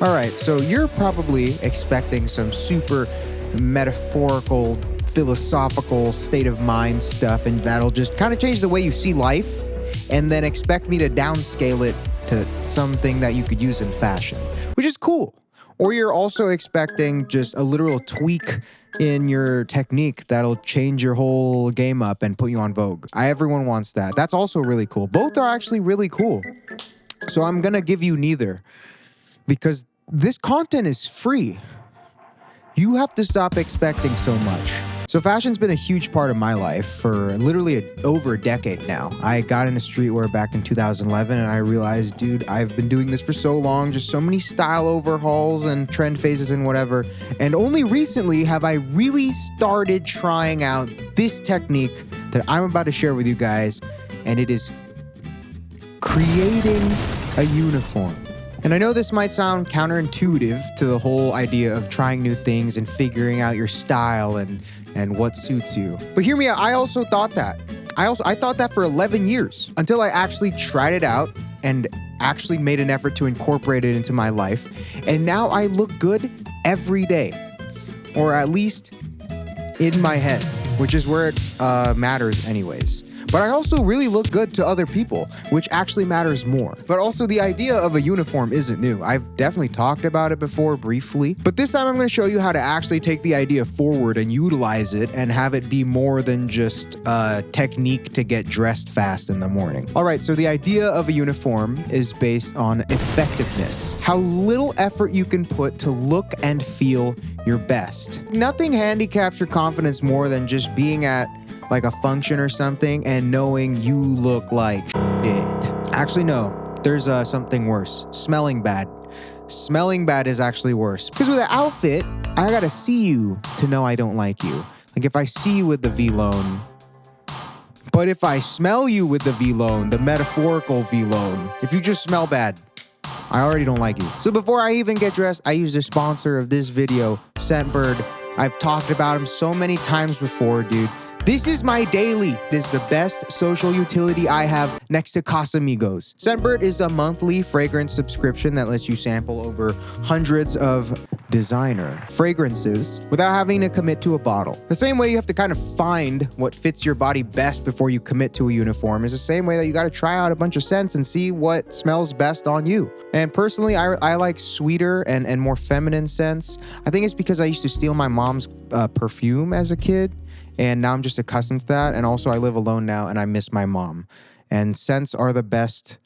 All right, so you're probably expecting some super metaphorical, philosophical state of mind stuff, and that'll just kind of change the way you see life, and then expect me to downscale it to something that you could use in fashion, which is cool. Or you're also expecting just a literal tweak in your technique that'll change your whole game up and put you on Vogue. Everyone wants that. That's also really cool. Both are actually really cool. So I'm gonna give you neither, because this content is free. You have to stop expecting so much. So fashion's been a huge part of my life for literally over a decade now. I got into streetwear back in 2011 and I realized, dude, I've been doing this for so long, just so many style overhauls and trend phases and whatever. And only recently have I really started trying out this technique that I'm about to share with you guys, and it is creating a uniform. And I know this might sound counterintuitive to the whole idea of trying new things and figuring out your style and what suits you. But hear me out, I also thought that. I thought that for 11 years until I actually tried it out and actually made an effort to incorporate it into my life. And now I look good every day, or at least in my head, which is where it matters anyways. But I also really look good to other people, which actually matters more. But also the idea of a uniform isn't new. I've definitely talked about it before briefly, but this time I'm going to show you how to actually take the idea forward and utilize it and have it be more than just a technique to get dressed fast in the morning. All right, so the idea of a uniform is based on effectiveness. How little effort you can put to look and feel your best. Nothing handicaps your confidence more than just being at like a function or something and knowing you look like shit. Actually, no, there's something worse. Smelling bad. Smelling bad is actually worse. Because with an outfit, I gotta see you to know I don't like you. Like if I see you with the V-Lone, but if I smell you with the V-Lone, the metaphorical V-Lone, if you just smell bad, I already don't like you. So before I even get dressed, I use the sponsor of this video, Scentbird. I've talked about him so many times before, dude. This is my daily. It is the best social utility I have next to Casamigos. Scentbird is a monthly fragrance subscription that lets you sample over hundreds of designer fragrances without having to commit to a bottle. The same way you have to kind of find what fits your body best before you commit to a uniform is the same way that you got to try out a bunch of scents and see what smells best on you. And personally, I like sweeter and more feminine scents. I think it's because I used to steal my mom's perfume as a kid. And now I'm just accustomed to that. And also I live alone now and I miss my mom. And scents are the best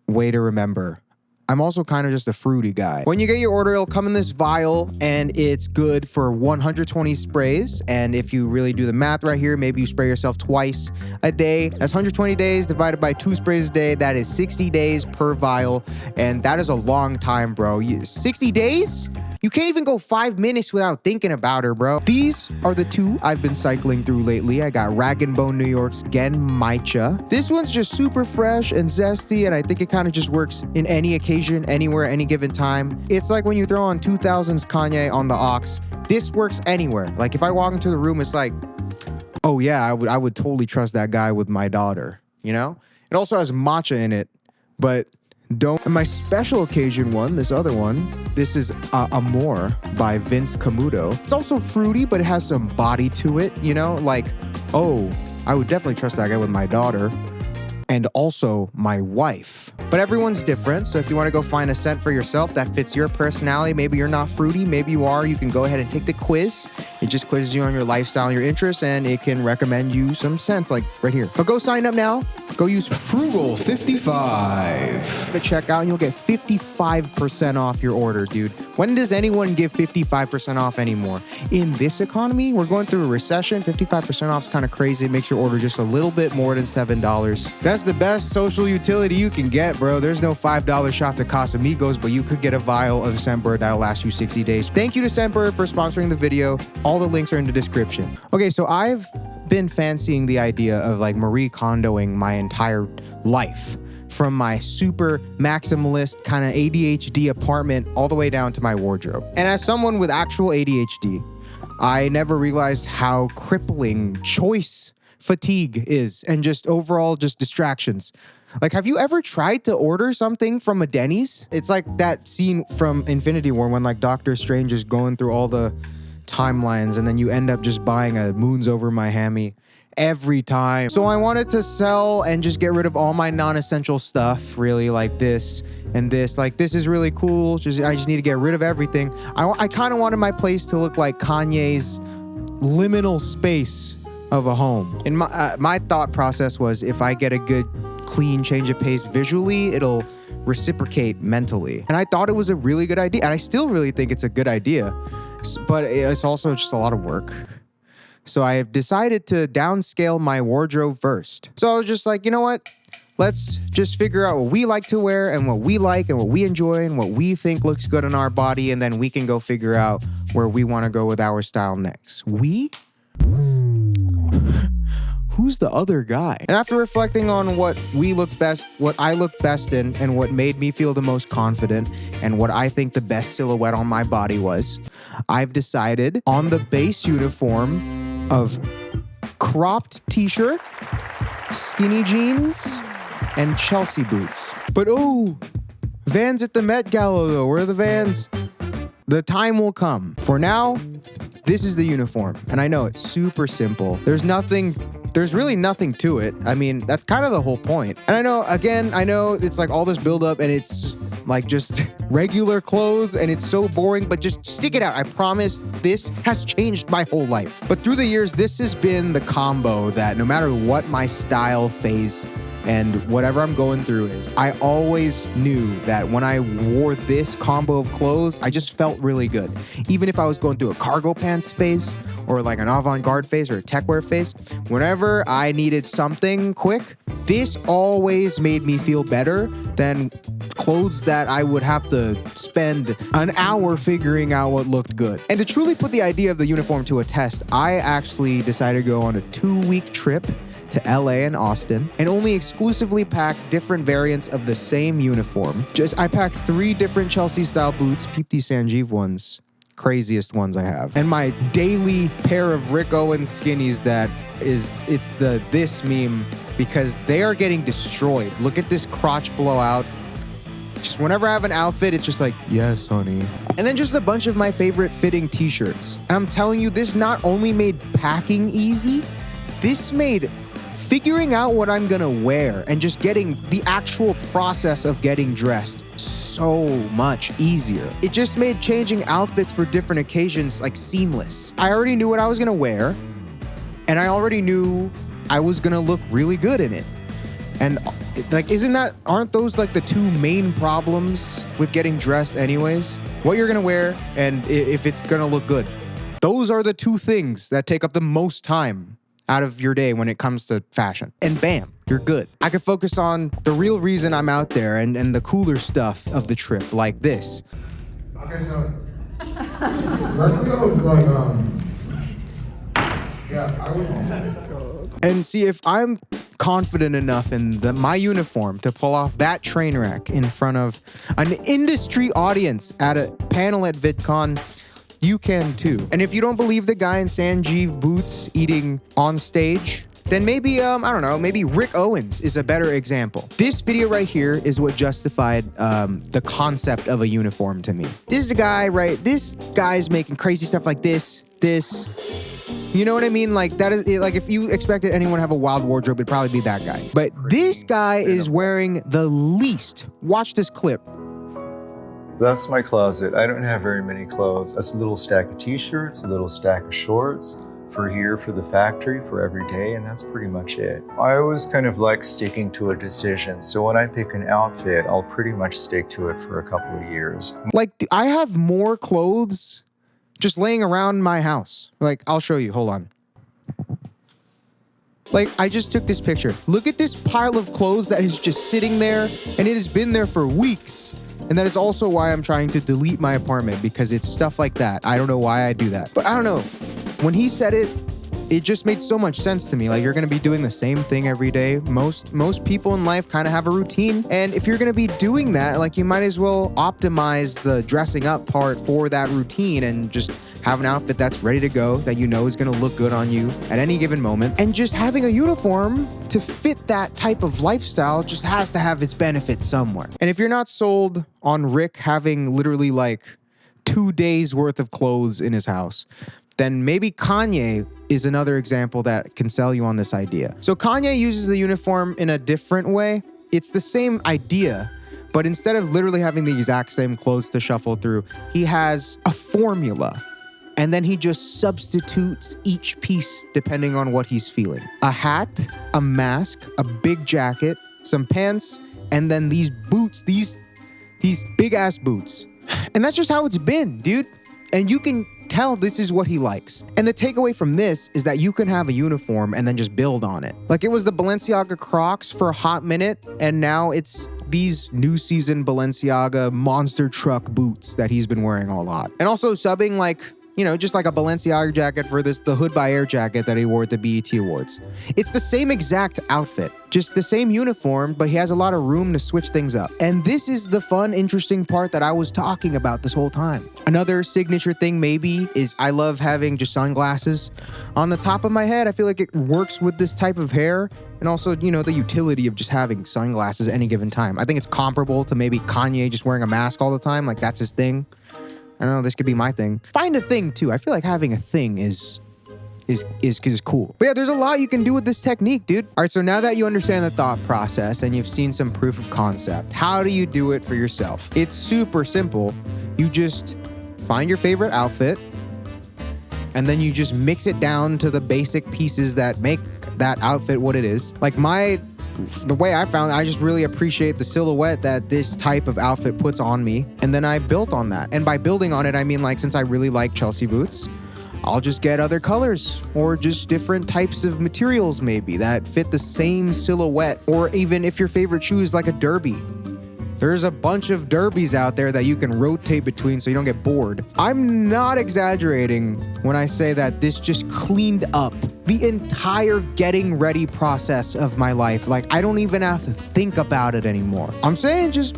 way to remember. I'm also kind of just a fruity guy. When you get your order, it'll come in this vial and it's good for 120 sprays. And if you really do the math right here, maybe you spray yourself twice a day. That's 120 days divided by 2 sprays a day. That is 60 days per vial. And that is a long time, bro. 60 days? You can't even go 5 minutes without thinking about her, bro. These are the two I've been cycling through lately. I got Rag & Bone New York's Gen Maicha. This one's just super fresh and zesty, and I think it kind of just works in any occasion, anywhere, any given time. It's like when you throw on 2000s Kanye on the aux. This works anywhere. Like if I walk into the room, it's like, oh yeah, I would totally trust that guy with my daughter, you know? It also has matcha in it, but don't. And my special occasion one, this other one, this is Amor by Vince Camuto. It's also fruity, but it has some body to it, you know? Like, oh, I would definitely trust that guy with my daughter. And also my wife. But everyone's different, so if you want to go find a scent for yourself that fits your personality, maybe you're not fruity, maybe you are, you can go ahead and take the quiz. It just quizzes you on your lifestyle and your interests, and it can recommend you some scents like right here. But go sign up now. Go use Frugal 55 at checkout and you'll get 55% off your order, dude. When does anyone give 55% off anymore? In this economy, we're going through a recession. 55% off is kind of crazy. It makes your order just a little bit more than $7. That's the best social utility you can get, bro. There's no $5 shots at Casamigos, but you could get a vial of Scentbird that'll last you 60 days. Thank you to Scentbird for sponsoring the video. All the links are in the description. Okay, so I've been fancying the idea of like Marie Kondoing my entire life, from my super maximalist kind of ADHD apartment all the way down to my wardrobe. And as someone with actual ADHD, I never realized how crippling choice fatigue is and just overall just distractions. Like, have you ever tried to order something from a Denny's? It's like that scene from Infinity War when like Doctor Strange is going through all the timelines and then you end up just buying a Moons Over My Hammy every time. So I wanted to sell and just get rid of all my non-essential stuff, really, like this and this. Like, this is really cool. I just need to get rid of everything. I kind of wanted my place to look like Kanye's liminal space of a home. And my thought process was, if I get a good clean change of pace visually, it'll reciprocate mentally. And I thought it was a really good idea. And I still really think it's a good idea, but it's also just a lot of work. So I have decided to downscale my wardrobe first. So I was just like, you know what? Let's just figure out what we like to wear and what we like and what we enjoy and what we think looks good on our body. And then we can go figure out where we want to go with our style next. We? Who's the other guy? And after reflecting on what I look best in, and what made me feel the most confident, and what I think the best silhouette on my body was, I've decided on the base uniform of cropped t-shirt, skinny jeans, and Chelsea boots. But Vans at the Met Gala though. Where are the Vans? The time will come. For now, this is the uniform. And I know it's super simple. There's really nothing to it. I mean, that's kind of the whole point. And I know it's like all this buildup and it's like just regular clothes and it's so boring, but just stick it out. I promise this has changed my whole life. But through the years, this has been the combo that no matter what my style phase and whatever I'm going through is, I always knew that when I wore this combo of clothes, I just felt really good. Even if I was going through a cargo pants phase or like an avant-garde phase or a tech wear phase, whenever I needed something quick, this always made me feel better than clothes that I would have to spend an hour figuring out what looked good. And to truly put the idea of the uniform to a test, I actually decided to go on a 2-week trip to LA and Austin and only exclusively pack different variants of the same uniform. I packed 3 different Chelsea style boots. Peep these Sanjeev ones. Craziest ones I have. And my daily pair of Rick Owens skinnies it's the this meme because they are getting destroyed. Look at this crotch blowout. Just whenever I have an outfit, it's just like, yes, honey. And then just a bunch of my favorite fitting t-shirts. And I'm telling you, this not only made packing easy, this made figuring out what I'm gonna wear and just getting the actual process of getting dressed so much easier. It just made changing outfits for different occasions like seamless. I already knew what I was gonna wear, and I already knew I was gonna look really good in it. And like, aren't those like the 2 main problems with getting dressed anyways? What you're gonna wear and if it's gonna look good. Those are the 2 things that take up the most time out of your day when it comes to fashion. And bam, you're good. I could focus on the real reason I'm out there and the cooler stuff of the trip, like this. Okay, so let me go like I would. And see, if I'm confident enough in my uniform to pull off that train wreck in front of an industry audience at a panel at VidCon, you can too. And if you don't believe the guy in Sanjeev boots eating on stage, then maybe, maybe Rick Owens is a better example. This video right here is what justified the concept of a uniform to me. This is the guy, right? This guy's making crazy stuff like this. You know what I mean? Like, that is, like, if you expected anyone to have a wild wardrobe, it'd probably be that guy. But this guy is wearing the least. Watch this clip. That's my closet. I don't have very many clothes. That's a little stack of t-shirts, a little stack of shorts for the factory, for every day, and that's pretty much it. I always kind of like sticking to a decision. So when I pick an outfit, I'll pretty much stick to it for a couple of years. Like, I have more clothes just laying around my house. Like, I'll show you. Hold on. Like, I just took this picture. Look at this pile of clothes that is just sitting there, and it has been there for weeks. And that is also why I'm trying to delete my apartment, because it's stuff like that. I don't know why I do that. But I don't know. When he said it it just made so much sense to me. Like, you're going to be doing the same thing every day. Most people in life kind of have a routine. And if you're going to be doing that, like, you might as well optimize the dressing up part for that routine and just have an outfit that's ready to go, that you know is going to look good on you at any given moment. And just having a uniform to fit that type of lifestyle just has to have its benefits somewhere. And if you're not sold on Rick having literally like 2 days worth of clothes in his house, then maybe Kanye is another example that can sell you on this idea. So Kanye uses the uniform in a different way. It's the same idea, but instead of literally having the exact same clothes to shuffle through, he has a formula. And then he just substitutes each piece depending on what he's feeling. A hat, a mask, a big jacket, some pants, and then these boots, these big ass boots. And that's just how it's been, dude. And you can tell this is what he likes. And the takeaway from this is that you can have a uniform and then just build on it. Like, it was the Balenciaga Crocs for a hot minute, and now it's these new season Balenciaga monster truck boots that he's been wearing a lot. And also subbing like, you know, just like a Balenciaga jacket for the Hood by Air jacket that he wore at the BET Awards. It's the same exact outfit, just the same uniform, but he has a lot of room to switch things up. And this is the fun, interesting part that I was talking about this whole time. Another signature thing maybe is I love having just sunglasses on the top of my head. I feel like it works with this type of hair. And also, you know, the utility of just having sunglasses at any given time. I think it's comparable to maybe Kanye just wearing a mask all the time. Like, that's his thing. I don't know, this could be my thing. Find a thing too. I feel like having a thing is cool. But yeah, there's a lot you can do with this technique, dude. All right, so now that you understand the thought process and you've seen some proof of concept, how do you do it for yourself? It's super simple. You just find your favorite outfit, and then you just mix it down to the basic pieces that make that outfit what it is. Like the way I found it, I just really appreciate the silhouette that this type of outfit puts on me. And then I built on that. And by building on it, I mean, like, since I really like Chelsea boots, I'll just get other colors or just different types of materials maybe that fit the same silhouette. Or even if your favorite shoe is like a derby, there's a bunch of derbies out there that you can rotate between so you don't get bored. I'm not exaggerating when I say that this just cleaned up the entire getting ready process of my life. Like, I don't even have to think about it anymore. I'm saying just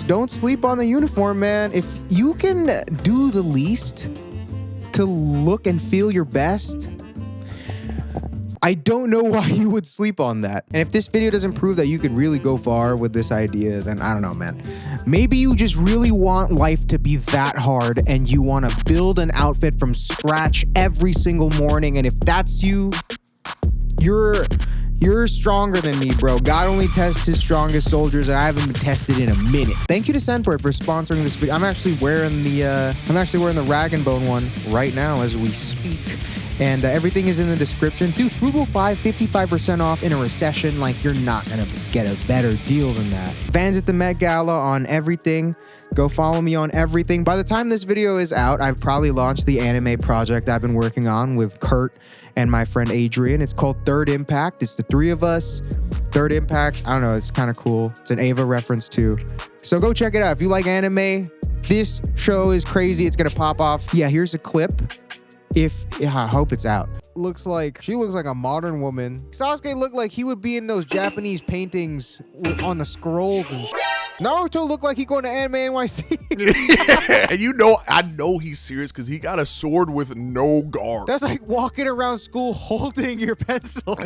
don't sleep on the uniform, man. If you can do the least to look and feel your best, I don't know why you would sleep on that. And if this video doesn't prove that you could really go far with this idea, then I don't know, man. Maybe you just really want life to be that hard and you want to build an outfit from scratch every single morning. And if that's you, you're stronger than me, bro. God only tests his strongest soldiers, and I haven't been tested in a minute. Thank you to Scentbird for sponsoring this video. I'm actually wearing the Rag and Bone one right now as we speak. And everything is in the description. Dude, Frugal 5, 55% off in a recession. Like, you're not gonna get a better deal than that. Fans at the Met Gala on everything. Go follow me on everything. By the time this video is out, I've probably launched the anime project I've been working on with Kurt and my friend Adrian. It's called Third Impact. It's the three of us. Third Impact. I don't know. It's kind of cool. It's an Ava reference too. So go check it out. If you like anime, this show is crazy. It's gonna pop off. Yeah, here's a clip. I hope it's out. She looks like a modern woman. Sasuke looked like he would be in those Japanese paintings on the scrolls and Naruto looked like he going to Anime NYC. Yeah, and I know he's serious because he got a sword with no guard. That's like walking around school holding your pencil.